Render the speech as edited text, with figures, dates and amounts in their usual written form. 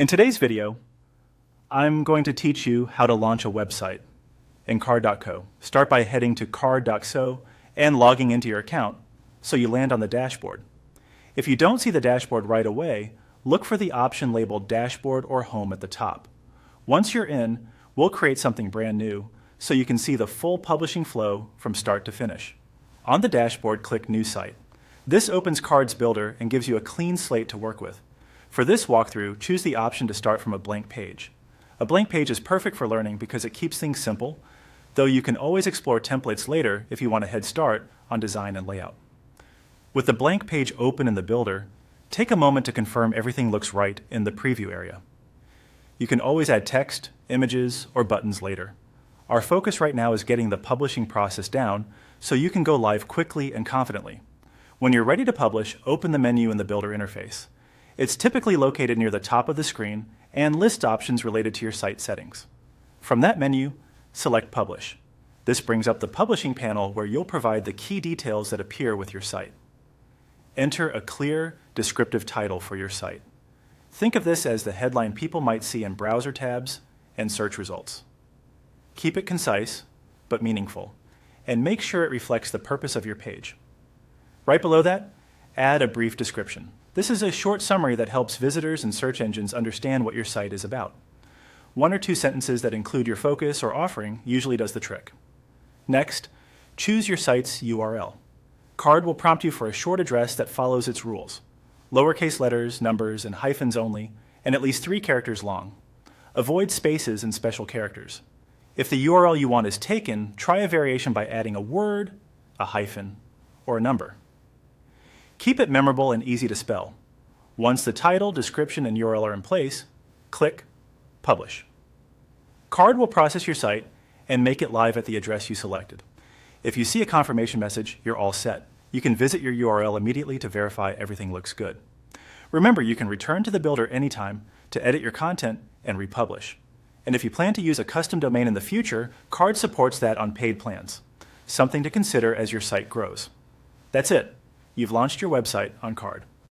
In today's video, I'm going to teach you how to launch a website in Card.co. Start by heading to Card.co and logging into your account so you land on the dashboard. If you don't see the dashboard right away, look for the option labeled Dashboard or Home at the top. Once you're in, we'll create something brand new so you can see the full publishing flow from start to finish. On the dashboard, click New Site. This opens Card's Builder and gives you a clean slate to work with. For this walkthrough, choose the option to start from a blank page. A blank page is perfect for learning because it keeps things simple, though you can always explore templates later if you want a head start on design and layout. With the blank page open in the Builder, take a moment to confirm everything looks right in the preview area. You can always add text, images, or buttons later. Our focus right now is getting the publishing process down so you can go live quickly and confidently. When you're ready to publish, open the menu in the Builder interface. It's typically located near the top of the screen and lists options related to your site settings. From that menu, select Publish. This brings up the publishing panel where you'll provide the key details that appear with your site. Enter a clear, descriptive title for your site. Think of this as the headline people might see in browser tabs and search results. Keep it concise, but meaningful, and make sure it reflects the purpose of your page. Right below that, add a brief description. This is a short summary that helps visitors and search engines understand what your site is about. 1 or 2 sentences that include your focus or offering usually does the trick. Next, choose your site's URL. Card will prompt you for a short address that follows its rules. Lowercase letters, numbers, and hyphens only, and at least 3 characters long. Avoid spaces and special characters. If the URL you want is taken, try a variation by adding a word, a hyphen, or a number. Keep it memorable and easy to spell. Once the title, description, and URL are in place, click Publish. Card will process your site and make it live at the address you selected. If you see a confirmation message, you're all set. You can visit your URL immediately to verify everything looks good. Remember, you can return to the Builder anytime to edit your content and republish. And if you plan to use a custom domain in the future, Card supports that on paid plans, something to consider as your site grows. That's it. You've launched your website on Card.